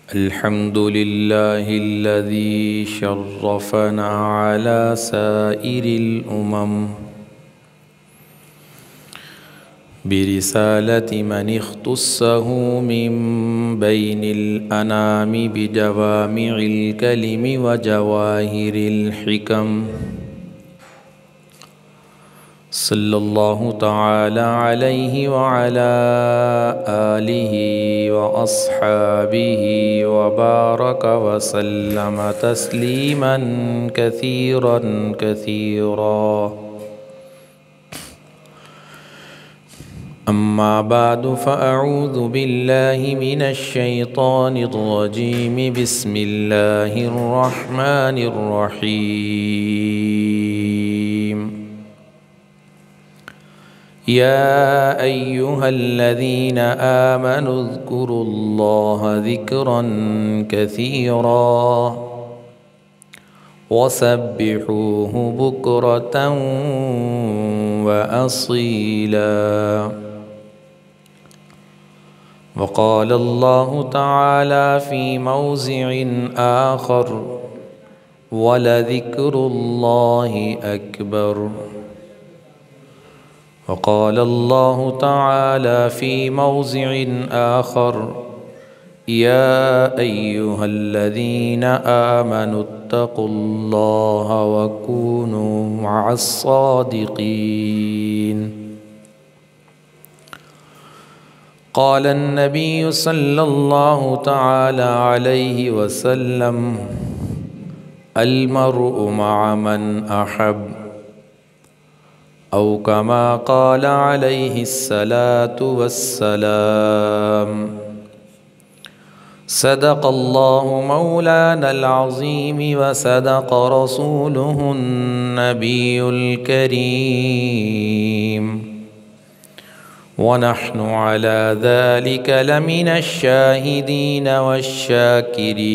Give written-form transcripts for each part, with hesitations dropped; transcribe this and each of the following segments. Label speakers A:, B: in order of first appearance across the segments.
A: الحمد لله الذي شرفنا على سائر الأمم برسالة من اختصه من بين الأنام بجوامع الكلم وجواهر الحكم صلى الله تعالى عليه وعلى آله وأصحابه وبارك وسلم تسليما كثيرا كثيرا. أما بعد فأعوذ بالله من الشيطان الرجيم. بسم الله الرحمن الرحيم. يا أيها الذين آمنوا اذكروا الله ذكرا كثيرا وسبحوه بكرة وأصيلا. وقال الله تعالى في موضع آخر: ولذكر الله أكبر. وقال الله تعالى في موضع آخر: يا أيها الذين آمنوا اتقوا الله وكونوا مع الصادقين. قال النبي صلى الله تعالى عليه وسلم: المرء مع من أحب، أو كما قال عليه الصلاة والسلام. صدق الله مولانا العظيم وصدق رسوله النبي الكريم، ونحن على ذلك لمن الشاهدين والشاكرين،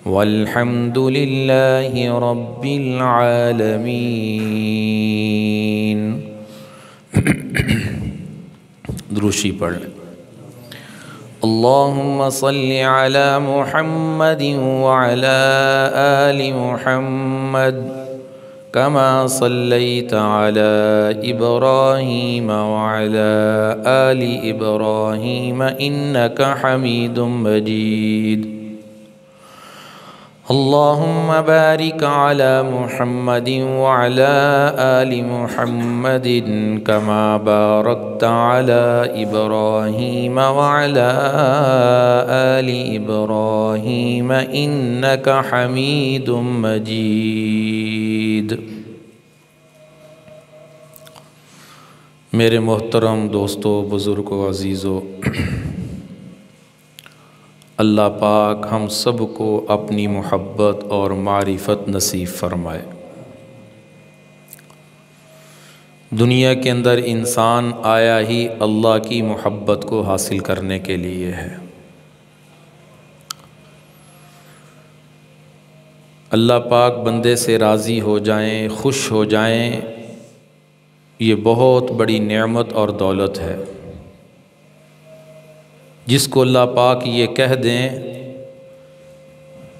A: والحمد لله رب العالمین. دروشی پڑھ لیں. اللہم صل علی محمد وعلی آل محمد كما صليت على إبراهيم وعلى آل إبراهيم إنك حميد مجيد. اللهم بارك على محمد وعلى آل محمد كما باركت على إبراهيم وعلى آل إبراهيم إنك حميد مجيد. میرے محترم دوستو، بزرگو، عزیزو، اللہ پاک ہم سب کو اپنی محبت اور معرفت نصیب فرمائے. دنیا کے اندر انسان آیا ہی اللہ کی محبت کو حاصل کرنے کے لیے ہے. اللہ پاک بندے سے راضی ہو جائیں، خوش ہو جائیں، یہ بہت بڑی نعمت اور دولت ہے. جس کو اللہ پاک یہ کہہ دیں: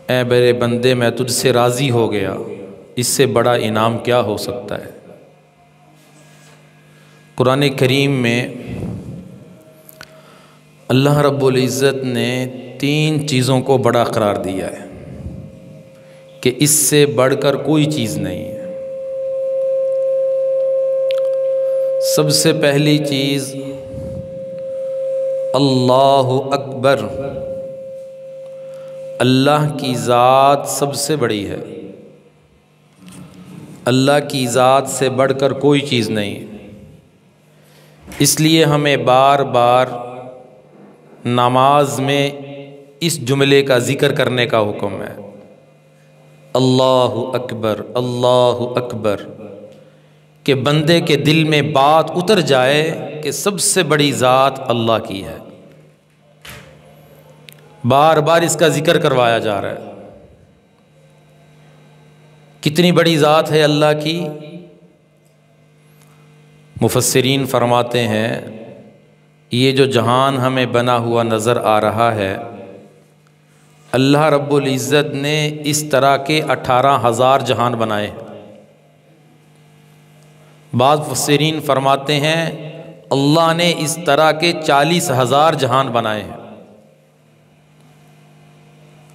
A: اے میرے بندے میں تجھ سے راضی ہو گیا، اس سے بڑا انعام کیا ہو سکتا ہے. قرآن کریم میں اللہ رب العزت نے 3 چیزوں کو بڑا قرار دیا ہے کہ اس سے بڑھ کر کوئی چیز نہیں ہے. سب سے پہلی چیز اللہ اکبر. اللہ کی ذات سب سے بڑی ہے. اللہ کی ذات سے بڑھ کر کوئی چیز نہیں. اس لیے ہمیں بار بار نماز میں اس جملے کا ذکر کرنے کا حکم ہے: اللہ اکبر، اللہ اکبر، کہ بندے کے دل میں بات اتر جائے کہ سب سے بڑی ذات اللہ کی ہے. بار بار اس کا ذکر کروایا جا رہا ہے. کتنی بڑی ذات ہے اللہ کی. مفسرین فرماتے ہیں یہ جو جہان ہمیں بنا ہوا نظر آ رہا ہے، اللہ رب العزت نے اس طرح کے 18,000 جہان بنائے ہیں۔ بعض مفسرین فرماتے ہیں اللہ نے اس طرح کے 40,000 جہان بنائے ہیں۔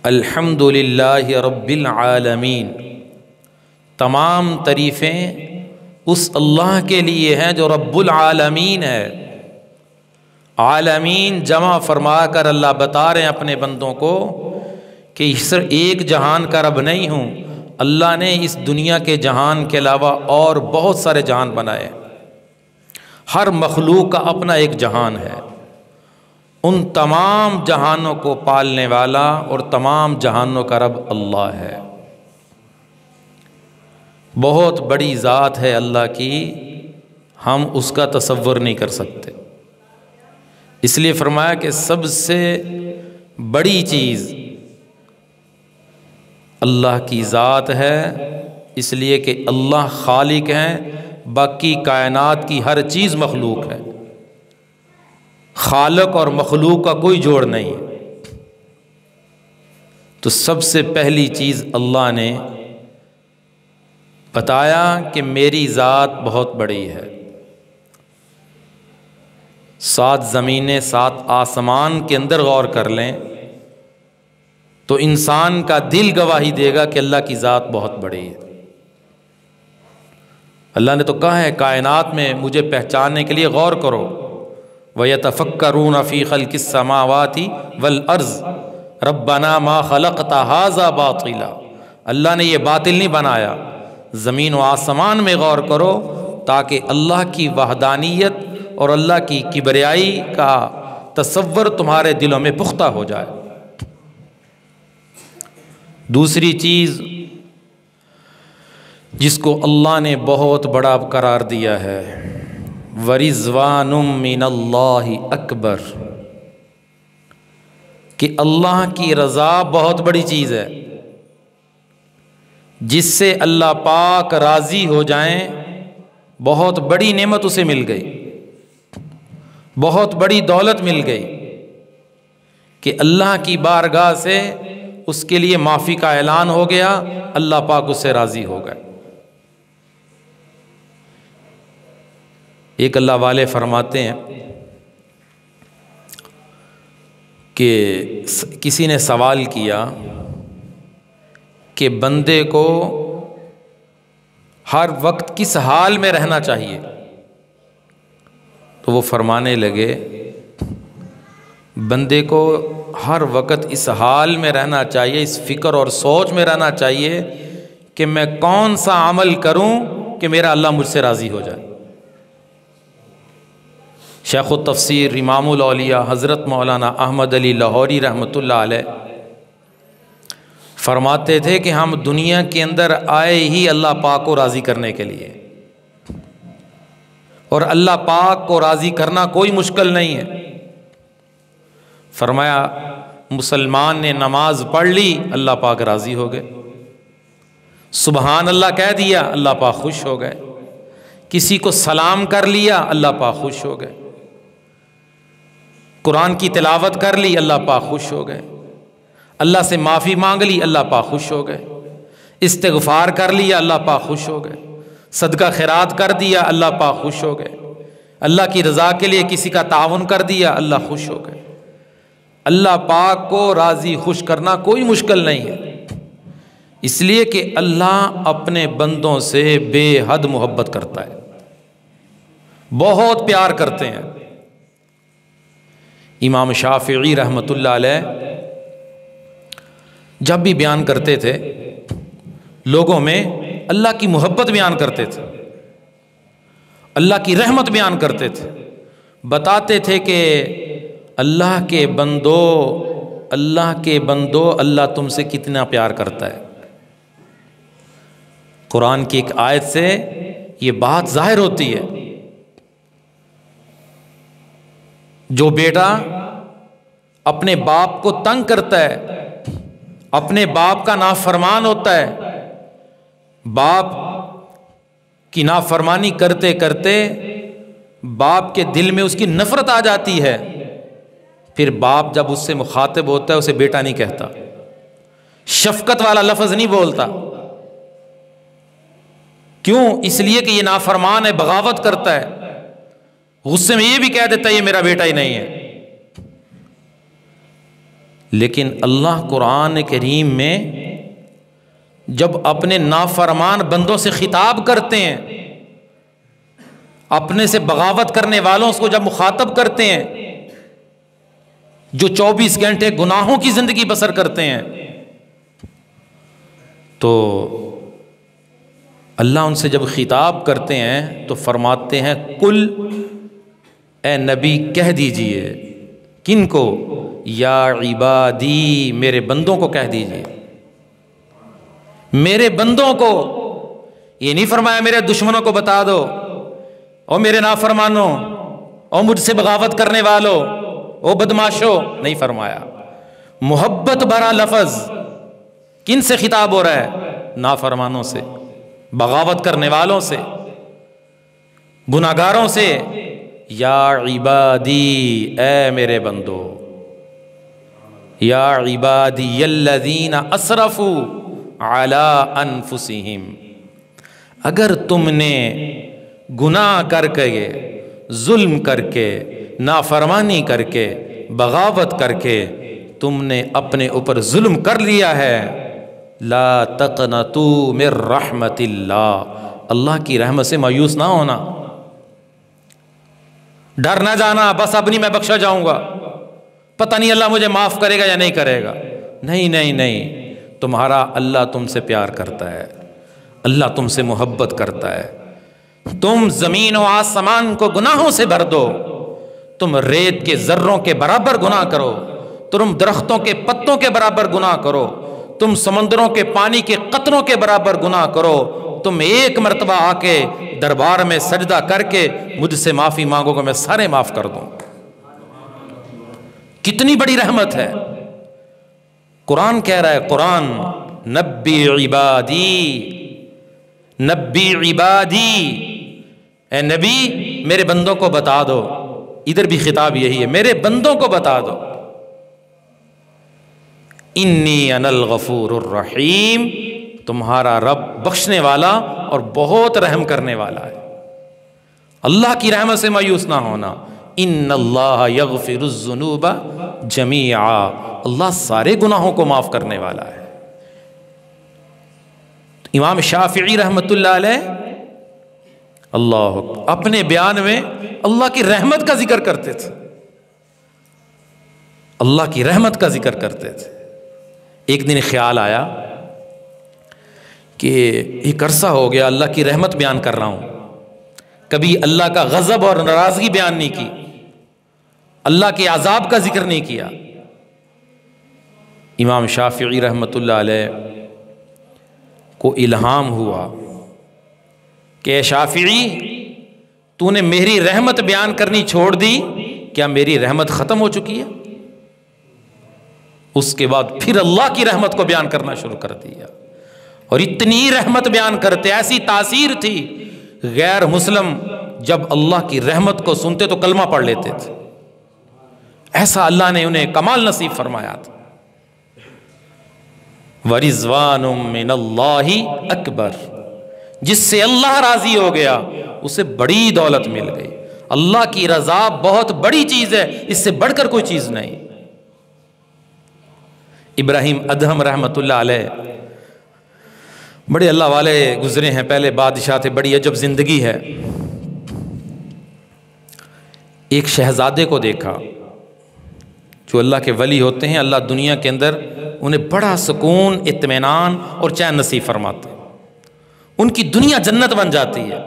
A: الحمدللہ رب العالمین، تمام تعریفیں اس اللہ کے لیے ہیں جو رب العالمین ہے۔ عالمین جمع فرما کر اللہ بتا رہے ہیں اپنے بندوں کو کہ صرف ایک جہان کا رب نہیں ہوں، اللہ نے اس دنیا کے جہان کے علاوہ اور بہت سارے جہان بنائے۔ ہر مخلوق کا اپنا ایک جہان ہے، ان تمام جہانوں کو پالنے والا اور تمام جہانوں کا رب اللہ ہے۔ بہت بڑی ذات ہے اللہ کی، ہم اس کا تصور نہیں کر سکتے۔ اس لیے فرمایا کہ سب سے بڑی چیز اللہ کی ذات ہے، اس لیے کہ اللہ خالق ہیں، باقی کائنات کی ہر چیز مخلوق ہے، خالق اور مخلوق کا کوئی جوڑ نہیں ہے۔ تو سب سے پہلی چیز اللہ نے بتایا کہ میری ذات بہت بڑی ہے۔ 7 زمینیں 7 آسمان کے اندر غور کر لیں تو انسان کا دل گواہی دے گا کہ اللہ کی ذات بہت بڑی ہے۔ اللہ نے تو کہا ہے کائنات میں مجھے پہچاننے کے لیے غور کرو، وَيَتَفَكَّرُونَ فِي خَلْقِ السَّمَاوَاتِ وَالْأَرْضِ رَبَّنَا مَا خَلَقْتَ هَذَا بَاطِلًا، اللہ نے یہ باطل نہیں بنایا، زمین و آسمان میں غور کرو تاکہ اللہ کی وحدانیت اور اللہ کی کبریائی کا تصور تمہارے دلوں میں پختہ ہو جائے۔ دوسری چیز جس کو اللہ نے بہت بڑا قرار دیا ہے، وَرِضْوَانٌ مِّنَ اللَّهِ أَكْبَرُ، کہ اللہ کی رضا بہت بڑی چیز ہے، جس سے اللہ پاک راضی ہو جائیں، بہت بڑی نعمت اسے مل گئی، بہت بڑی دولت مل گئی کہ اللہ کی بارگاہ سے اس کے لیے معافی کا اعلان ہو گیا، اللہ پاک اس سے راضی ہو گئے۔ ایک اللہ والے فرماتے ہیں کہ کسی نے سوال کیا کہ بندے کو ہر وقت کس حال میں رہنا چاہیے، تو وہ فرمانے لگے بندے کو ہر وقت اس حال میں رہنا چاہیے، اس فکر اور سوچ میں رہنا چاہیے کہ میں کون سا عمل کروں کہ میرا اللہ مجھ سے راضی ہو جائے۔ شیخ التفسیر امام الاولیاء حضرت مولانا احمد علی لاہوری رحمۃ اللہ علیہ فرماتے تھے کہ ہم دنیا کے اندر آئے ہی اللہ پاک کو راضی کرنے کے لیے، اور اللہ پاک کو راضی کرنا کوئی مشکل نہیں ہے۔ فرمایا مسلمان نے نماز پڑھ لی، اللہ پاک راضی ہو گئے، سبحان اللہ کہہ دیا، اللہ پاک خوش ہو گئے، کسی کو سلام کر لیا، اللہ پاک خوش ہو گئے، قرآن کی تلاوت کر لی، اللہ پاک خوش ہو گئے، اللہ سے معافی مانگ لی، اللہ پاک خوش ہو گئے، استغفار کر لیا، اللہ پاک خوش ہو گئے، صدقہ خیرات کر دیا، اللہ پاک خوش ہو گئے، اللہ کی رضا کے لیے کسی کا تعاون کر دیا، اللہ خوش ہو گئے۔ اللہ پاک کو راضی خوش کرنا کوئی مشکل نہیں ہے، اس لیے کہ اللہ اپنے بندوں سے بے حد محبت کرتا ہے، بہت پیار کرتے ہیں۔ امام شافعی رحمۃ اللہ علیہ جب بھی بیان کرتے تھے لوگوں میں اللہ کی محبت بیان کرتے تھے، اللہ کی رحمت بیان کرتے تھے، بتاتے تھے کہ اللہ کے بندو، اللہ کے بندو، اللہ تم سے کتنا پیار کرتا ہے۔ قرآن کی ایک آیت سے یہ بات ظاہر ہوتی ہے۔ جو بیٹا اپنے باپ کو تنگ کرتا ہے، اپنے باپ کا نافرمان ہوتا ہے، باپ کی نافرمانی کرتے کرتے باپ کے دل میں اس کی نفرت آ جاتی ہے، پھر باپ جب اس سے مخاطب ہوتا ہے اسے بیٹا نہیں کہتا، شفقت والا لفظ نہیں بولتا۔ کیوں؟ اس لیے کہ یہ نافرمان ہے، بغاوت کرتا ہے، غصے میں یہ بھی کہہ دیتا ہے یہ میرا بیٹا ہی نہیں ہے۔ لیکن اللہ قرآن کریم میں جب اپنے نافرمان بندوں سے خطاب کرتے ہیں، اپنے سے بغاوت کرنے والوں کو جب مخاطب کرتے ہیں، جو 24 گھنٹے گناہوں کی زندگی بسر کرتے ہیں، تو اللہ ان سے جب خطاب کرتے ہیں تو فرماتے ہیں قل، اے نبی کہہ دیجئے، کن کو؟ یا عبادی، میرے بندوں کو کہہ دیجئے، میرے بندوں کو۔ یہ نہیں فرمایا میرے دشمنوں کو بتا دو، او میرے نافرمانوں، او مجھ سے بغاوت کرنے والوں، او بدماشو، نہیں فرمایا۔ محبت بھرا لفظ کن سے خطاب ہو رہا ہے؟ نافرمانوں سے، بغاوت کرنے والوں سے، گناہگاروں سے۔ یا عبادی، اے میرے بندو، یا عبادی الذین اسرفوا علی انفسہم، اگر تم نے گناہ کر کے، ظلم کر کے، نافرمانی کر کے، بغاوت کر کے تم نے اپنے اوپر ظلم کر لیا ہے، لا تقنطوا من رحمت اللہ، اللہ کی رحمت سے مایوس نہ ہونا، ڈر نہ جانا بس اب نہیں میں بخشا جاؤں گا، پتہ نہیں اللہ مجھے معاف کرے گا یا نہیں کرے گا۔ نہیں نہیں نہیں، تمہارا اللہ تم سے پیار کرتا ہے، اللہ تم سے محبت کرتا ہے۔ تم زمین و آسمان کو گناہوں سے بھر دو، تم ریت کے ذروں کے برابر گناہ کرو، تم درختوں کے پتوں کے برابر گناہ کرو، تم سمندروں کے پانی کے قطروں کے برابر گناہ کرو، تم ایک مرتبہ آ کے دربار میں سجدہ کر کے مجھ سے معافی مانگو گے، میں سارے معاف کر دوں۔ کتنی بڑی رحمت ہے۔ قرآن کہہ رہا ہے، قرآن نبی عبادی، نبی عبادی، اے نبی میرے بندوں کو بتا دو، ادھر بھی خطاب یہی ہے، میرے بندوں کو بتا دو، انی انا الغفور الرحیم، تمہارا رب بخشنے والا اور بہت رحم کرنے والا ہے۔ اللہ کی رحمت سے مایوس نہ ہونا۔ ان اللہ یغفر الذنوب جمیعا، اللہ سارے گناہوں کو معاف کرنے والا ہے۔ امام شافعی رحمۃ اللہ علیہ اللہ اپنے بیان میں اللہ کی رحمت کا ذکر کرتے تھے، اللہ کی رحمت کا ذکر کرتے تھے۔ ایک دن خیال آیا کہ ایک عرصہ ہو گیا اللہ کی رحمت بیان کر رہا ہوں، کبھی اللہ کا غضب اور ناراضگی بیان نہیں کی، اللہ کے عذاب کا ذکر نہیں کیا۔ امام شافعی رحمۃ اللہ علیہ کو الہام ہوا کہ اے شافعی، تو نے میری رحمت بیان کرنی چھوڑ دی، کیا میری رحمت ختم ہو چکی ہے؟ اس کے بعد پھر اللہ کی رحمت کو بیان کرنا شروع کر دیا، اور اتنی رحمت بیان کرتے، ایسی تاثیر تھی، غیر مسلم جب اللہ کی رحمت کو سنتے تو کلمہ پڑھ لیتے تھے، ایسا اللہ نے انہیں کمال نصیب فرمایا تھا۔ وَرِضْوَانٌ مِّنَ اللَّهِ أَكْبَرُ، جس سے اللہ راضی ہو گیا اسے بڑی دولت مل گئی۔ اللہ کی رضا بہت بڑی چیز ہے، اس سے بڑھ کر کوئی چیز نہیں۔ ابراہیم ادہم رحمۃ اللہ علیہ بڑے اللہ والے گزرے ہیں، پہلے بادشاہ تھے، بڑی عجب زندگی ہے۔ ایک شہزادے کو دیکھا، جو اللہ کے ولی ہوتے ہیں، اللہ دنیا کے اندر انہیں بڑا سکون، اطمینان اور چین نصیب فرماتے ہیں، ان کی دنیا جنت بن جاتی ہے۔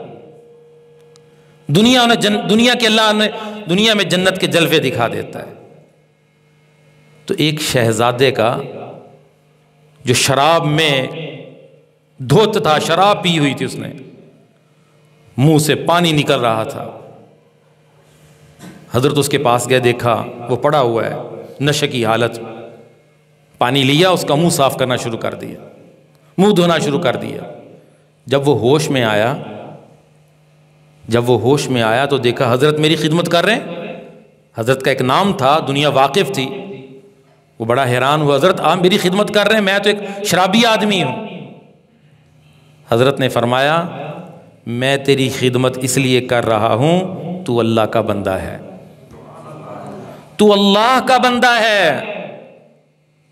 A: دنیا کے اللہ نے دنیا میں جنت کے جلوے دکھا دیتا ہے۔ تو ایک شہزادے کا جو شراب میں دھوت تھا، شراب پی ہوئی تھی اس نے، منہ سے پانی نکل رہا تھا، حضرت اس کے پاس گئے، دیکھا وہ پڑا ہوا ہے نشے کی حالت، پانی لیا، اس کا منہ صاف کرنا شروع کر دیا، منہ دھونا شروع کر دیا۔ جب وہ ہوش میں آیا، جب وہ ہوش میں آیا تو دیکھا حضرت میری خدمت کر رہے ہیں. حضرت کا ایک نام تھا, دنیا واقف تھی. وہ بڑا حیران ہوا, حضرت آپ میری خدمت کر رہے ہیں, میں تو ایک شرابی آدمی ہوں. حضرت نے فرمایا میں تیری خدمت اس لیے کر رہا ہوں, تو اللہ کا بندہ ہے, تو اللہ کا بندہ ہے,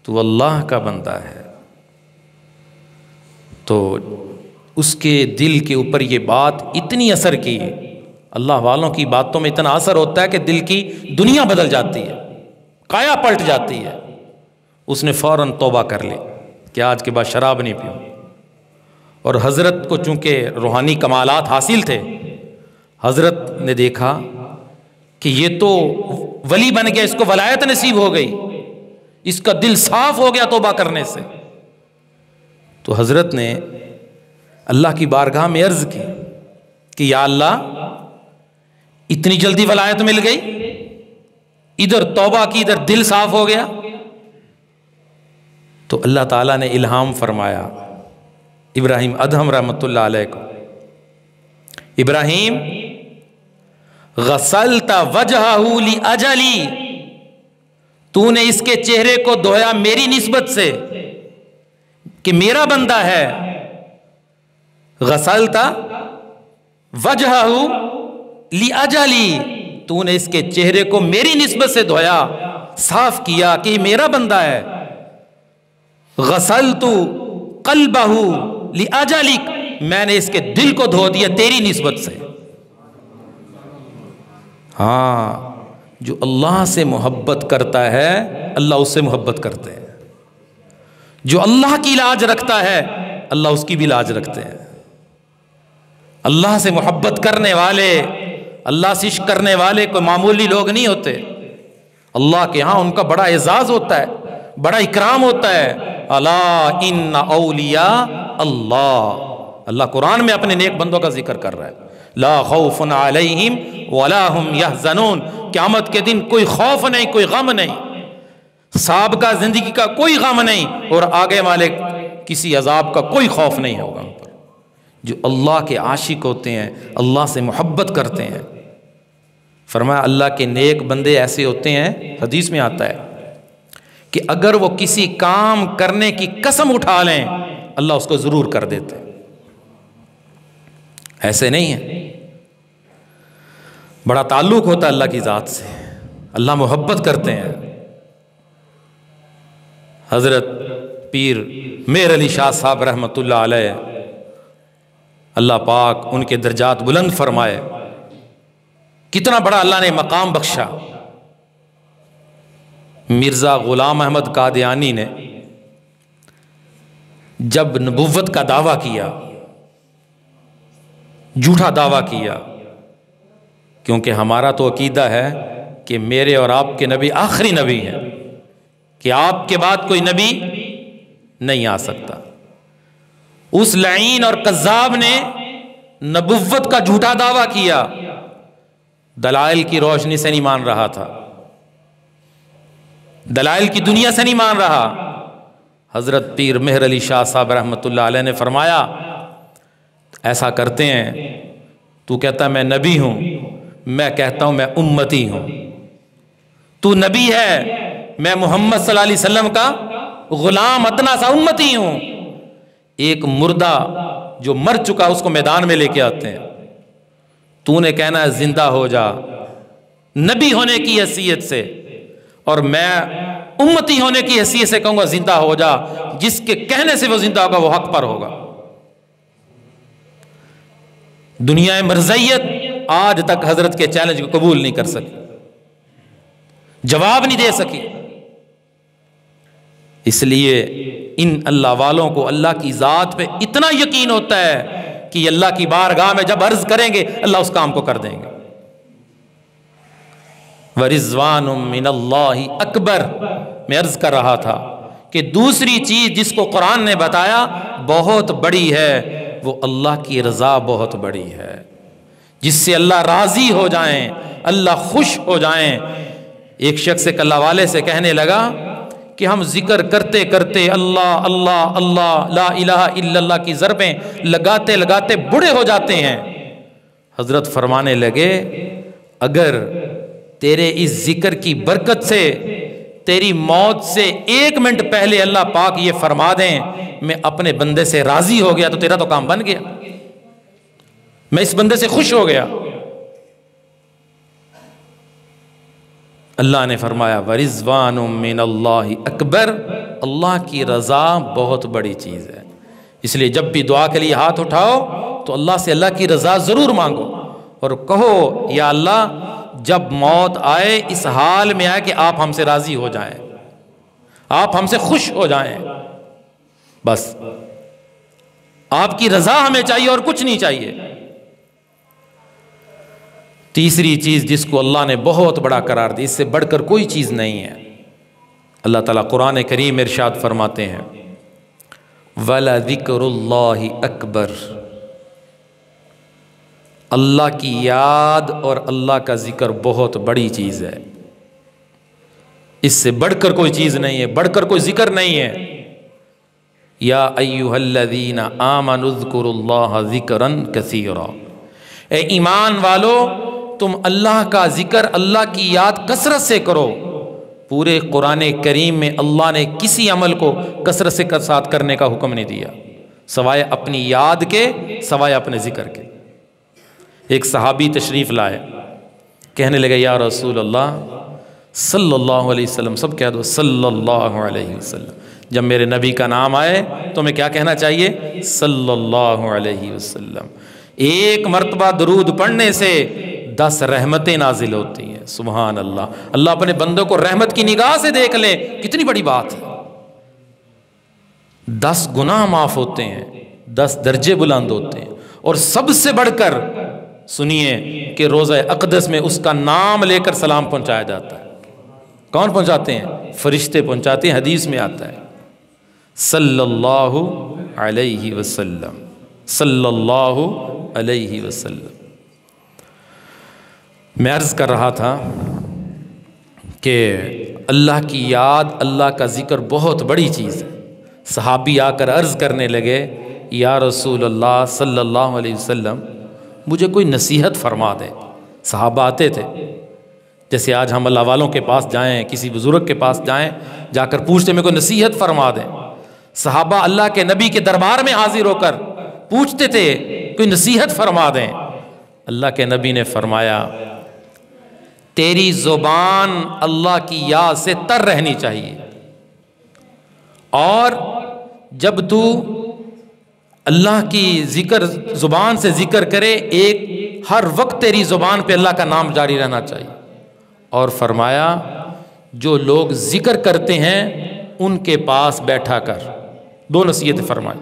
A: تو اللہ کا بندہ ہے. تو اس کے دل کے اوپر یہ بات اتنی اثر کی. اللہ والوں کی باتوں میں اتنا اثر ہوتا ہے کہ دل کی دنیا بدل جاتی ہے, کایا پلٹ جاتی ہے. اس نے فوراً توبہ کر لی کہ آج کے بعد شراب نہیں پیوں. اور حضرت کو چونکہ روحانی کمالات حاصل تھے, حضرت نے دیکھا کہ یہ تو ولی بن گیا, اس کو ولایت نصیب ہو گئی, اس کا دل صاف ہو گیا توبہ کرنے سے. تو حضرت نے اللہ کی بارگاہ میں عرض کی کہ یا اللہ اتنی جلدی ولایت مل گئی, ادھر توبہ کی ادھر دل صاف ہو گیا. تو اللہ تعالیٰ نے الہام فرمایا ابراہیم ادہم رحمۃ اللہ علیہ کو, ابراہیم غسلت وجہہ لأجلی, تو نے اس کے چہرے کو دھویا میری نسبت سے کہ میرا بندہ ہے. غسلت وجہہ لأجلی, تو نے اس کے چہرے کو میری نسبت سے دھویا, صاف کیا کہ یہ میرا بندہ ہے. غسلت قلبہ لأجلک, میں نے اس کے دل کو دھو دیا تیری نسبت سے. ہاں, جو اللہ سے محبت کرتا ہے اللہ اس سے محبت کرتے ہیں. جو اللہ کی لاج رکھتا ہے اللہ اس کی بھی لاج رکھتے ہیں. اللہ سے محبت کرنے والے, اللہ سے عشق کرنے والے کوئی معمولی لوگ نہیں ہوتے. اللہ کے ہاں ان کا بڑا اعزاز ہوتا ہے, بڑا اکرام ہوتا ہے. الا ان اولیاء اللہ, اللہ قرآن میں اپنے نیک بندوں کا ذکر کر رہا ہے. لا خوف علیہم ولا هم يحزنون, قیامت کے دن کوئی خوف نہیں, کوئی غم نہیں, سابقہ زندگی کا کوئی غم نہیں, اور آگے والے کسی عذاب کا کوئی خوف نہیں ہوگا ان پر. جو اللہ کے عاشق ہوتے ہیں, اللہ سے محبت کرتے ہیں. فرمایا اللہ کے نیک بندے ایسے ہوتے ہیں, حدیث میں آتا ہے کہ اگر وہ کسی کام کرنے کی قسم اٹھا لیں اللہ اس کو ضرور کر دیتے. ایسے نہیں ہے, بڑا تعلق ہوتا ہے اللہ کی ذات سے, اللہ محبت کرتے ہیں. حضرت پیر مہر علی شاہ صاحب رحمۃ اللہ علیہ, اللہ پاک ان کے درجات بلند فرمائے. کتنا بڑا اللہ نے مقام بخشا. مرزا غلام احمد قادیانی نے جب نبوت کا دعویٰ کیا, جھوٹا دعویٰ کیا, کیونکہ ہمارا تو عقیدہ ہے کہ میرے اور آپ کے نبی آخری نبی ہیں, کہ آپ کے بعد کوئی نبی نہیں آ سکتا. اس لعین اور کذاب نے نبوت کا جھوٹا دعویٰ کیا, دلائل کی روشنی سے نہیں مان رہا تھا, دلائل کی دنیا سے نہیں مان رہا. حضرت پیر مہر علی شاہ صاحب رحمۃ اللہ علیہ نے فرمایا ایسا کرتے ہیں, تو کہتا ہے میں نبی ہوں, میں کہتا ہوں میں امتی ہوں. تو نبی ہے, میں محمد صلی اللہ علیہ وسلم کا غلام ادنا سا امتی ہوں. ایک مردہ جو مر چکا اس کو میدان میں لے کے آتے ہیں, تو نے کہنا ہے زندہ ہو جا نبی ہونے کی حیثیت سے, اور میں امتی ہونے کی حیثیت سے کہوں گا زندہ ہو جا. جس کے کہنے سے وہ زندہ ہوگا وہ حق پر ہوگا. دنیا مرزیت آج تک حضرت کے چیلنج کو قبول نہیں کر سکی, جواب نہیں دے سکی. اس لیے ان اللہ والوں کو اللہ کی ذات پہ اتنا یقین ہوتا ہے کہ اللہ کی بارگاہ میں جب عرض کریں گے اللہ اس کام کو کر دیں گے. وَرِضْوَانٌ مِّنَ اللَّهِ اکبر, میں عرض کر رہا تھا کہ دوسری چیز جس کو قرآن نے بتایا بہت بڑی ہے, وہ اللہ کی رضا بہت بڑی ہے, جس سے اللہ راضی ہو جائیں, اللہ خوش ہو جائیں. ایک شخص ایک اللہ والے سے کہنے لگا کہ ہم ذکر کرتے کرتے اللہ اللہ اللہ لا الہ الا اللہ کی ضربیں لگاتے لگاتے بوڑھے ہو جاتے ہیں. حضرت فرمانے لگے اگر تیرے اس ذکر کی برکت سے تیری موت سے 1 منٹ پہلے اللہ پاک یہ فرما دیں میں اپنے بندے سے راضی ہو گیا تو تیرا تو کام بن گیا، میں اس بندے سے خوش ہو گیا۔ اللہ نے فرمایا وَرِضْوَانٌ مِّنَ اللَّهِ اکبر، اللہ کی رضا بہت بڑی چیز ہے، اس لیے جب بھی دعا کے لیے ہاتھ اٹھاؤ تو اللہ سے اللہ کی رضا ضرور مانگو اور کہو یا اللہ جب موت آئے اس حال میں آئے کہ آپ ہم سے راضی ہو جائیں، آپ ہم سے خوش ہو جائیں، بس آپ کی رضا ہمیں چاہیے اور کچھ نہیں چاہیے۔ تیسری چیز جس کو اللہ نے بہت بڑا قرار دی، اس سے بڑھ کر کوئی چیز نہیں ہے، اللہ تعالیٰ قرآن کریم ارشاد فرماتے ہیں وَلَذِكْرُ اللَّهِ أَكْبَرُ، اللہ کی یاد اور اللہ کا ذکر بہت بڑی چیز ہے، اس سے بڑھ کر کوئی چیز نہیں ہے، بڑھ کر کوئی ذکر نہیں ہے۔ یا ایھا الذین آمنوا اذکروا اللہ ذکرا کثیرا، اے ایمان والو تم اللہ کا ذکر، اللہ کی یاد کثرت سے کرو۔ پورے قرآن کریم میں اللہ نے کسی عمل کو کثرت سے ساتھ کرنے کا حکم نہیں دیا سوائے اپنی یاد کے، سوائے اپنے ذکر کے۔ ایک صحابی تشریف لائے، کہنے لگے یا رسول اللہ صلی اللہ علیہ وسلم، سب کہہ دو صلی اللہ علیہ وسلم، جب میرے نبی کا نام آئے تو میں کیا کہنا چاہیے؟ صلی اللہ علیہ وسلم۔ ایک مرتبہ درود پڑھنے سے 10 رحمتیں نازل ہوتی ہیں، سبحان اللہ۔ اللہ اپنے بندوں کو رحمت کی نگاہ سے دیکھ لے، کتنی بڑی بات ہے۔ 10 گناہ معاف ہوتے ہیں، 10 درجے بلند ہوتے ہیں، اور سب سے بڑھ کر سنیے کہ روزہ اقدس میں اس کا نام لے کر سلام پہنچایا جاتا ہے۔ کون پہنچاتے ہیں؟ فرشتے پہنچاتے ہیں، حدیث میں آتا ہے صلی اللہ علیہ وسلم، صلی اللہ علیہ وسلم۔ میں عرض کر رہا تھا کہ اللہ کی یاد، اللہ کا ذکر بہت بڑی چیز ہے۔ صحابی آ کر عرض کرنے لگے یا رسول اللہ صلی اللہ علیہ وسلم مجھے کوئی نصیحت فرما دے۔ صحابہ آتے تھے، جیسے آج ہم اللہ والوں کے پاس جائیں، کسی بزرگ کے پاس جائیں، جا کر پوچھتے میں کوئی نصیحت فرما دیں۔ صحابہ اللہ کے نبی کے دربار میں حاضر ہو کر پوچھتے تھے کوئی نصیحت فرما دیں۔ اللہ کے نبی نے فرمایا تیری زبان اللہ کی یاد سے تر رہنی چاہیے، اور جب تو اللہ کی ذکر زبان سے ذکر کرے ہر وقت تیری زبان پہ اللہ کا نام جاری رہنا چاہیے۔ اور فرمایا جو لوگ ذکر کرتے ہیں ان کے پاس بیٹھا کر، 2 نصیحتیں فرمائی،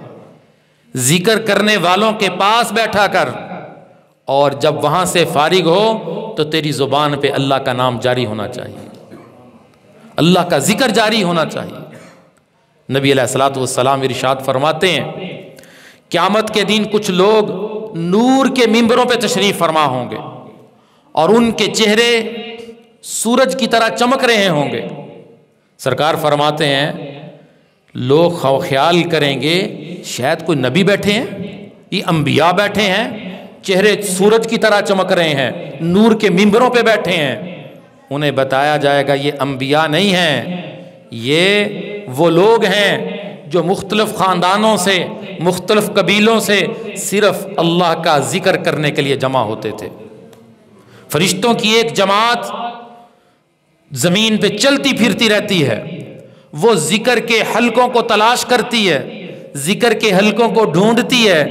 A: ذکر کرنے والوں کے پاس بیٹھا کر، اور جب وہاں سے فارغ ہو تو تیری زبان پہ اللہ کا نام جاری ہونا چاہیے، اللہ کا ذکر جاری ہونا چاہیے۔ نبی علیہ الصلوۃ والسلام ارشاد فرماتے ہیں قیامت کے دن کچھ لوگ نور کے ممبروں پہ تشریف فرما ہوں گے اور ان کے چہرے سورج کی طرح چمک رہے ہوں گے۔ سرکار فرماتے ہیں لوگ خیال کریں گے شاید کوئی نبی بیٹھے ہیں، یہ انبیاء بیٹھے ہیں، چہرے سورج کی طرح چمک رہے ہیں، نور کے ممبروں پہ بیٹھے ہیں۔ انہیں بتایا جائے گا یہ انبیاء نہیں ہیں، یہ وہ لوگ ہیں جو مختلف خاندانوں سے، مختلف قبیلوں سے صرف اللہ کا ذکر کرنے کے لیے جمع ہوتے تھے۔ فرشتوں کی ایک جماعت زمین پہ چلتی پھرتی رہتی ہے، وہ ذکر کے حلقوں کو تلاش کرتی ہے، ذکر کے حلقوں کو ڈھونڈتی ہے،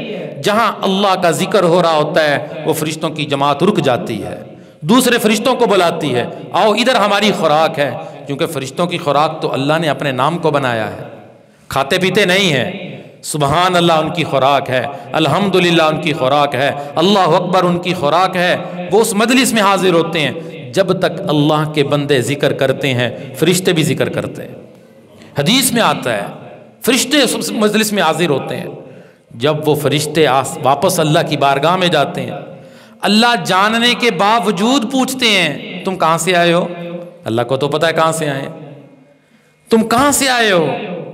A: جہاں اللہ کا ذکر ہو رہا ہوتا ہے وہ فرشتوں کی جماعت رک جاتی ہے، دوسرے فرشتوں کو بلاتی ہے آؤ ادھر ہماری خوراک ہے، کیونکہ فرشتوں کی خوراک تو اللہ نے اپنے نام کو بنایا ہے، کھاتے پیتے نہیں ہیں۔ سبحان اللہ ان کی خوراک ہے، الحمدللہ ان کی خوراک ہے، اللہ اکبر ان کی خوراک ہے۔ وہ اس مجلس میں حاضر ہوتے ہیں جب تک اللہ کے بندے ذکر کرتے ہیں فرشتے بھی ذکر کرتے ہیں۔ حدیث میں آتا ہے فرشتے اس مجلس میں حاضر ہوتے ہیں، جب وہ فرشتے واپس اللہ کی بارگاہ میں جاتے ہیں، اللہ جاننے کے باوجود پوچھتے ہیں تم کہاں سے آئے ہو؟ اللہ کو تو پتہ ہے کہاں سے آئے، تم کہاں سے آئے ہو؟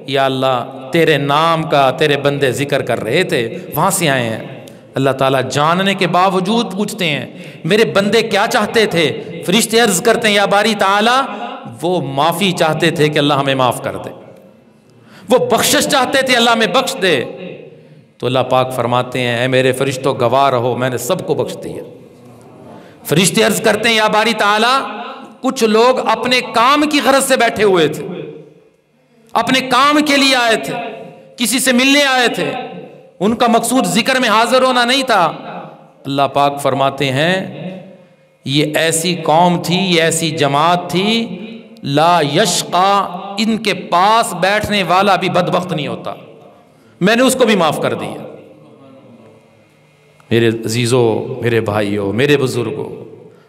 A: یا اللہ تیرے نام کا تیرے بندے ذکر کر رہے تھے، وہاں سے آئے ہیں۔ اللہ تعالیٰ جاننے کے باوجود پوچھتے ہیں میرے بندے کیا چاہتے تھے؟ فرشتے عرض کرتے ہیں یا باری تعالیٰ وہ معافی چاہتے تھے کہ اللہ ہمیں معاف کر دے، وہ بخشش چاہتے تھے اللہ ہمیں بخش دے۔ تو اللہ پاک فرماتے ہیں اے میرے فرشتوں گواہ رہو میں نے سب کو بخش دیا۔ فرشتے عرض کرتے ہیں یا باری تعالیٰ کچھ لوگ اپنے کام کی غرض سے بیٹھے ہوئے تھے، اپنے کام کے لیے آئے تھے، کسی سے ملنے آئے تھے، ان کا مقصود ذکر میں حاضر ہونا نہیں تھا۔ اللہ پاک فرماتے ہیں یہ ایسی قوم تھی، یہ ایسی جماعت تھی لا یشقا، ان کے پاس بیٹھنے والا بھی بدبخت نہیں ہوتا، میں نے اس کو بھی معاف کر دیا۔ میرے عزیزوں، میرے بھائیوں، میرے بزرگوں،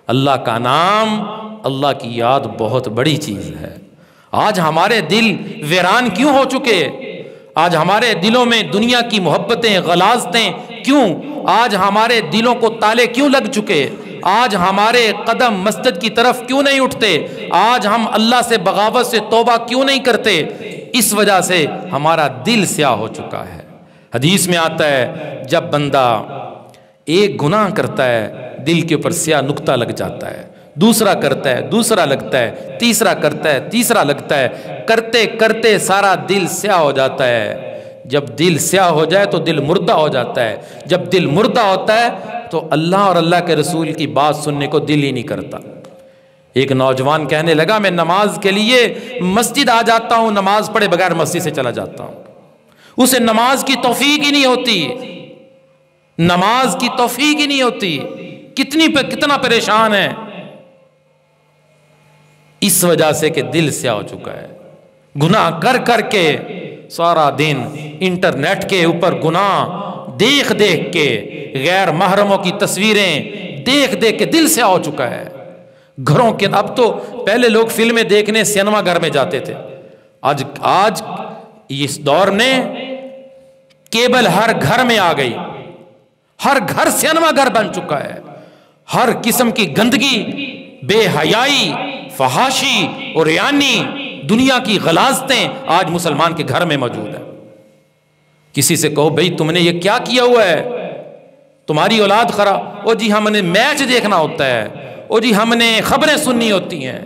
A: اللہ کا نام، اللہ کی یاد بہت بڑی چیز ہے۔ آج ہمارے دل ویران کیوں ہو چکے؟ آج ہمارے دلوں میں دنیا کی محبتیں، غلاظتیں کیوں؟ آج ہمارے دلوں کو تالے کیوں لگ چکے؟ آج ہمارے قدم مسجد کی طرف کیوں نہیں اٹھتے؟ آج ہم اللہ سے بغاوت سے توبہ کیوں نہیں کرتے؟ اس وجہ سے ہمارا دل سیاہ ہو چکا ہے۔ حدیث میں آتا ہے جب بندہ ایک گناہ کرتا ہے دل کے اوپر سیاہ نقطہ لگ جاتا ہے، دوسرا کرتا ہے، دوسرا لگتا ہے، تیسرا کرتا ہے، تیسرا لگتا ہے، کرتے کرتے سارا دل سیاہ ہو جاتا ہے۔ جب دل سیاہ ہو جائے تو دل مردہ ہو جاتا ہے، جب دل مردہ ہوتا ہے تو اللہ اور اللہ کے رسول کی بات سننے کو دل ہی نہیں کرتا۔ ایک نوجوان کہنے لگا میں نماز کے لیے مسجد آ جاتا ہوں، نماز پڑھے بغیر مسجد سے چلا جاتا ہوں، اسے نماز کی توفیق ہی نہیں ہوتی، نماز کی توفیق ہی نہیں ہوتی، کتنا پریشان ہے، اس وجہ سے کہ دل سیاہ ہو چکا ہے۔ گناہ کر کر کے سارا دن انٹرنیٹ کے اوپر گناہ دیکھ دیکھ کے، غیر محرموں کی تصویریں دیکھ دیکھ کے دل سیاہ ہو چکا ہے۔ گھروں کے اب تو پہلے لوگ فلمیں دیکھنے سینما گھر میں جاتے تھے، آج اس دور میں کیبل ہر گھر میں آ گئی، ہر گھر سینما گھر بن چکا ہے۔ ہر قسم کی گندگی، بے حیائی، فحاشی اور ریانی، دنیا کی غلاظتیں آج مسلمان کے گھر میں موجود ہیں۔ کسی سے کہو بھئی تم نے یہ کیا کیا ہوا ہے، تمہاری اولاد خراب، او جی ہم نے میچ دیکھنا ہوتا ہے، او جی ہم نے خبریں سننی ہوتی ہیں،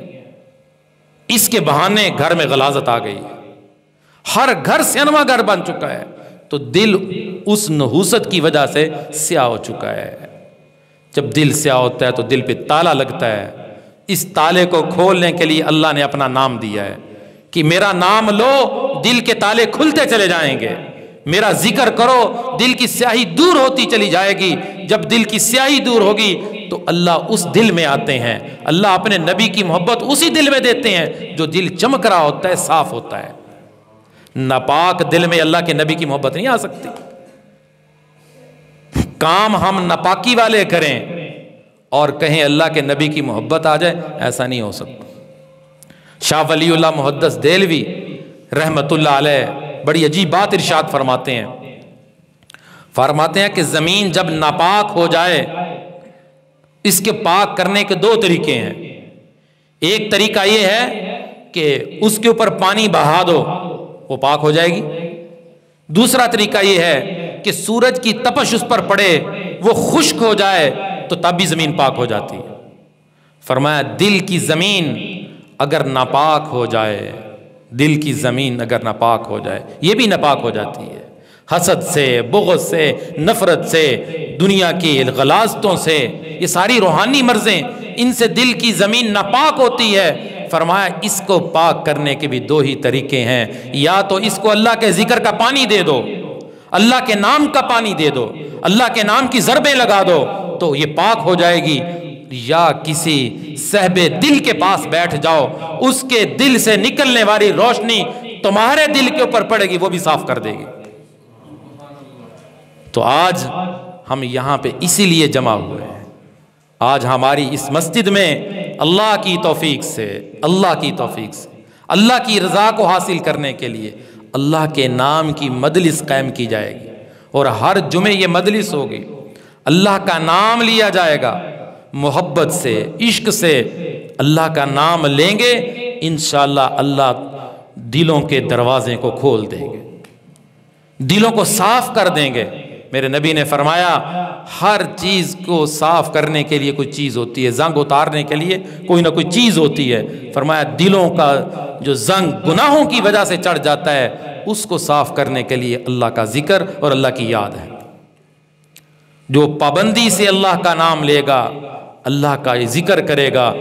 A: اس کے بہانے گھر میں غلاظت آ گئی ہے، ہر گھر سینما گھر بن چکا ہے، تو دل اس نحوست کی وجہ سے سیاہ ہو چکا ہے۔ جب دل سیاہ ہوتا ہے تو دل پہ تالا لگتا ہے، اس تالے کو کھولنے کے لیے اللہ نے اپنا نام دیا ہے کہ میرا نام لو دل کے تالے کھلتے چلے جائیں گے، میرا ذکر کرو دل کی سیاہی دور ہوتی چلی جائے گی۔ جب دل کی سیاہی دور ہوگی تو اللہ اس دل میں آتے ہیں، اللہ اپنے نبی کی محبت اسی دل میں دیتے ہیں جو دل چمک رہا ہوتا ہے، صاف ہوتا ہے۔ ناپاک دل میں اللہ کے نبی کی محبت نہیں آ سکتی۔ کام ہم ناپاکی والے کریں اور کہیں اللہ کے نبی کی محبت آ جائے، ایسا نہیں ہو سکتا۔ شاہ ولی اللہ محدث دہلوی رحمت اللہ علیہ بڑی عجیب بات ارشاد فرماتے ہیں کہ زمین جب ناپاک ہو جائے، اس کے پاک کرنے کے دو طریقے ہیں۔ ایک طریقہ یہ ہے کہ اس کے اوپر پانی بہا دو، وہ پاک ہو جائے گی۔ دوسرا طریقہ یہ ہے کہ سورج کی تپش اس پر پڑے، وہ خشک ہو جائے تو تب بھی زمین پاک ہو جاتی ہے۔ فرمایا دل کی زمین اگر ناپاک ہو جائے، دل کی زمین اگر ناپاک ہو جائے، یہ بھی ناپاک ہو جاتی ہے، حسد سے، بغض سے، نفرت سے، دنیا کی غلاظتوں سے، یہ ساری روحانی مرضیں، ان سے دل کی زمین ناپاک ہوتی ہے۔ فرمایا اس کو پاک کرنے کے بھی دو ہی طریقے ہیں، یا تو اس کو اللہ کے ذکر کا پانی دے دو، اللہ کے نام کا پانی دے دو، اللہ کے نام کی ضربیں لگا دو تو یہ پاک ہو جائے گی، یا کسی صاحب دل کے پاس بیٹھ جاؤ، اس کے دل سے نکلنے والی روشنی تمہارے دل کے اوپر پڑے گی، وہ بھی صاف کر دے گی۔ تو آج ہم یہاں پہ اسی لیے جمع ہوئے ہیں، آج ہماری اس مسجد میں اللہ کی توفیق سے، اللہ کی رضا کو حاصل کرنے کے لیے اللہ کے نام کی مجلس قائم کی جائے گی، اور ہر جمعے یہ مجلس ہوگی، اللہ کا نام لیا جائے گا، محبت سے، عشق سے اللہ کا نام لیں گے، انشاءاللہ اللہ دلوں کے دروازے کو کھول دیں گے، دلوں کو صاف کر دیں گے۔ میرے نبی نے فرمایا ہر چیز کو صاف کرنے کے لیے کوئی چیز ہوتی ہے، زنگ اتارنے کے لیے کوئی نہ کوئی چیز ہوتی ہے۔ فرمایا دلوں کا جو زنگ گناہوں کی وجہ سے چڑھ جاتا ہے اس کو صاف کرنے کے لیے اللہ کا ذکر اور اللہ کی یاد ہے۔ جو پابندی سے اللہ کا نام لے گا، اللہ کا ذکر کرے گا،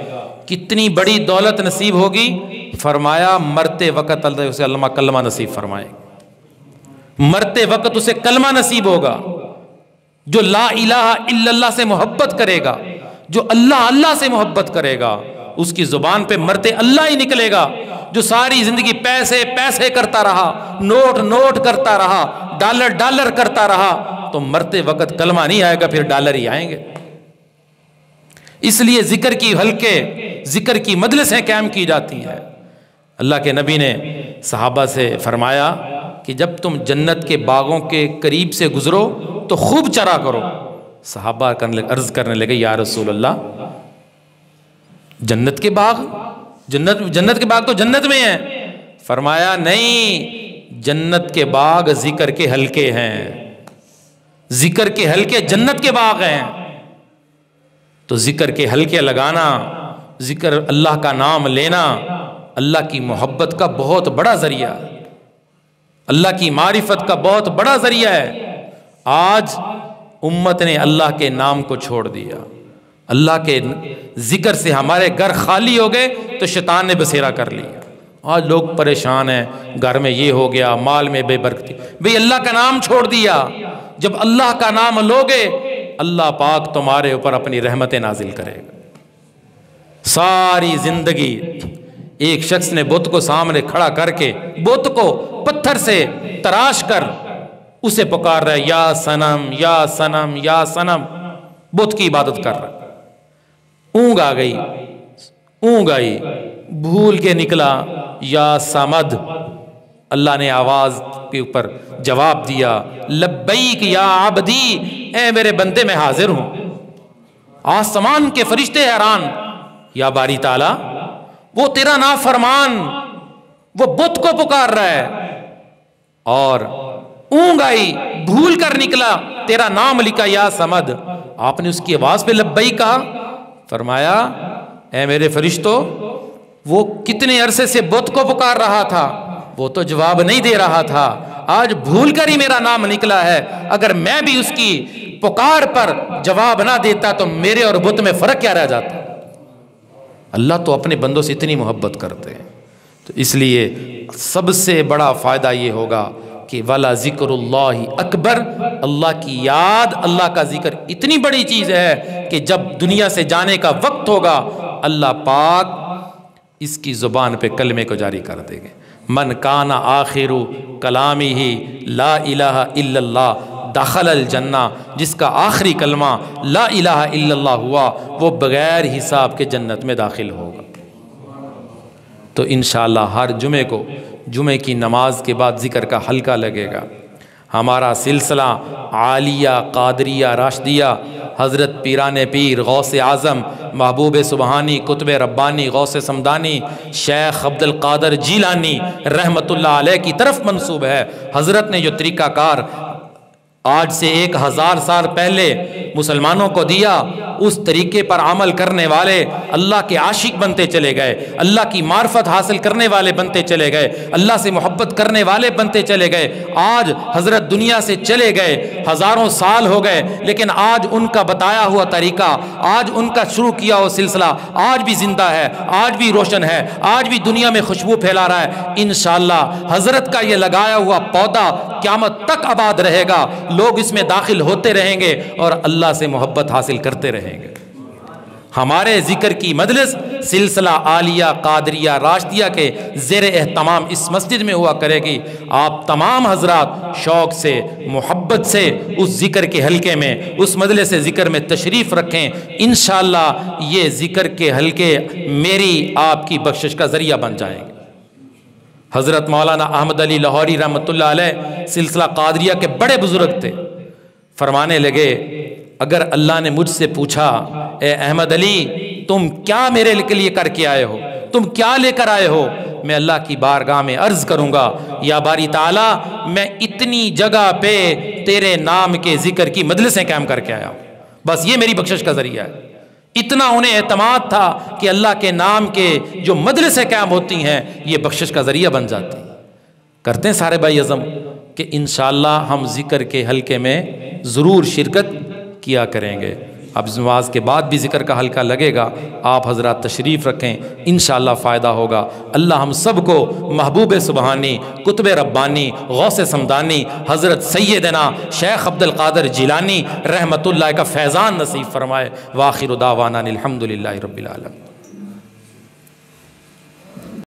A: کتنی بڑی دولت نصیب ہوگی؟ فرمایا مرتے وقت اللہ اسے کلمہ نصیب فرمائے، مرتے وقت اسے کلمہ نصیب ہوگا۔ جو لا الہ الا اللہ سے محبت کرے گا، جو اللہ اللہ سے محبت کرے گا، اس کی زبان پہ مرتے اللہ ہی نکلے گا۔ جو ساری زندگی پیسے پیسے کرتا رہا، نوٹ نوٹ کرتا رہا، ڈالر ڈالر کرتا رہا، تو مرتے وقت کلمہ نہیں آئے گا، پھر ڈالر ہی آئیں گے۔ اس لیے ذکر کی حلقے، ذکر کی مجلسیں قائم کی جاتی ہیں۔ اللہ کے نبی نے صحابہ سے فرمایا کہ جب تم جنت کے باغوں کے قریب سے گزرو تو خوب چرا کرو۔ صحابہ عرض کرنے لگے یا رسول اللہ جنت کے باغ، جنت کے باغ تو جنت میں ہیں۔ فرمایا نہیں، جنت کے باغ ذکر کے حلقے ہیں، ذکر کے حلقے جنت کے باغ ہیں۔ تو ذکر کے حلقے لگانا، ذکر اللہ کا نام لینا اللہ کی محبت کا بہت بڑا ذریعہ ہے، اللہ کی معرفت کا بہت بڑا ذریعہ ہے۔ آج امت نے اللہ کے نام کو چھوڑ دیا، اللہ کے ذکر سے ہمارے گھر خالی ہو گئے تو شیطان نے بسیرا کر لیا۔ آج لوگ پریشان ہیں، گھر میں یہ ہو گیا، مال میں بے برکتی۔ بھئی اللہ کا نام چھوڑ دیا۔ جب اللہ کا نام لوگے اللہ پاک تمہارے اوپر اپنی رحمتیں نازل کرے گا۔ ساری زندگی ایک شخص نے بت کو سامنے کھڑا کر کے، بت کو پتھر سے تراش کر اسے پکار رہا ہے، یا صنم یا صنم یا صنم، بت کی عبادت کر رہا ہے۔ اونگ آ گئی، اونگ آئی، بھول کے نکلا یا صمد، اللہ نے آواز کے اوپر جواب دیا لبیک یا عبدی، اے میرے بندے میں حاضر ہوں۔ آسمان کے فرشتے حیران، یا باری تعالی وہ تیرا نافرمان وہ بت کو پکار رہا ہے، اور اونگ آئی، بھول کر نکلا، تیرا نام لکھا یا صمد، آپ نے اس کی آواز پہ لبیک کہا۔ فرمایا اے میرے فرشتوں، وہ کتنے عرصے سے بت کو پکار رہا تھا، وہ تو جواب نہیں دے رہا تھا، آج بھول کر ہی میرا نام نکلا ہے، اگر میں بھی اس کی پکار پر جواب نہ دیتا تو میرے اور بت میں فرق کیا رہ جاتا؟ اللہ تو اپنے بندوں سے اتنی محبت کرتے ہیں۔ تو اس لیے سب سے بڑا فائدہ یہ ہوگا کہ وَلَا ذِكْرُ اللَّهِ اکبر، اللہ کی یاد، اللہ کا ذکر اتنی بڑی چیز ہے کہ جب دنیا سے جانے کا وقت ہوگا اللہ پاک اس کی زبان پہ کلمے کو جاری کر دیں گے۔ من کان آخر کلامہ لا الہ الا اللہ دخل الجنہ، جس کا آخری کلمہ لا الہ الا اللہ ہوا وہ بغیر حساب کے جنت میں داخل ہوگا۔ تو انشاءاللہ ہر جمعے کو، جمعے کی نماز کے بعد ذکر کا حلقہ لگے گا۔ ہمارا سلسلہ عالیہ قادریہ راشدیہ، حضرت پیران پیر غوث اعظم محبوب سبحانی قطب ربانی غوث سمدانی شیخ عبد القادر جیلانی رحمت اللہ علیہ کی طرف منسوب ہے۔ حضرت نے جو طریقہ کار آج سے 1000 سال پہلے مسلمانوں کو دیا، اس طریقے پر عمل کرنے والے اللہ کے عاشق بنتے چلے گئے، اللہ کی معرفت حاصل کرنے والے بنتے چلے گئے، اللہ سے محبت کرنے والے بنتے چلے گئے۔ آج حضرت دنیا سے چلے گئے، ہزاروں سال ہو گئے، لیکن آج ان کا بتایا ہوا طریقہ، آج ان کا شروع کیا ہوا سلسلہ آج بھی زندہ ہے، آج بھی روشن ہے، آج بھی دنیا میں خوشبو پھیلا رہا ہے۔ انشاءاللہ حضرت کا یہ لگایا ہوا پودا قیامت تک آباد رہے گا، لوگ اس میں داخل ہوتے رہیں گے اور اللہ سے محبت حاصل کرتے رہیں گے۔ ہمارے ذکر کی مجلس سلسلہ عالیہ قادریہ راشدیہ کے زیر اہتمام اس مسجد میں ہوا کرے گی۔ آپ تمام حضرات شوق سے محبت سے اس ذکر کے حلقے میں، اس مجلس ذکر میں تشریف رکھیں۔ انشاءاللہ یہ ذکر کے حلقے میری آپ کی بخشش کا ذریعہ بن جائیں گے۔ حضرت مولانا احمد علی لاہوری رحمۃ اللہ علیہ سلسلہ قادریہ کے بڑے بزرگ تھے، فرمانے لگے اگر اللہ نے مجھ سے پوچھا اے احمد علی تم کیا میرے لیے کر کے آئے ہو، تم کیا لے کر آئے ہو، میں اللہ کی بارگاہ میں عرض کروں گا یا باری تعالیٰ میں اتنی جگہ پہ تیرے نام کے ذکر کی مجلسیں قائم کر کے آیا ہوں، بس یہ میری بخشش کا ذریعہ ہے۔ اتنا انہیں اعتماد تھا کہ اللہ کے نام کے جو مجلسیں قائم ہوتی ہیں یہ بخشش کا ذریعہ بن جاتی ہیں۔ کرتے ہیں سارے بھائی عزم کہ انشاءاللہ ہم ذکر کے حلقے میں ضرور شرکت کیا کریں گے۔ اب نماز کے بعد بھی ذکر کا حلقہ لگے گا، آپ حضرات تشریف رکھیں، انشاءاللہ فائدہ ہوگا۔ اللہ ہم سب کو محبوب سبحانی، قطب ربانی، غوث سمدانی، حضرت سیدنا شیخ عبد القادر جیلانی رحمۃ اللہ کا فیضان نصیب فرمائے۔ وآخر دعوانا الحمدللہ رب العالمین۔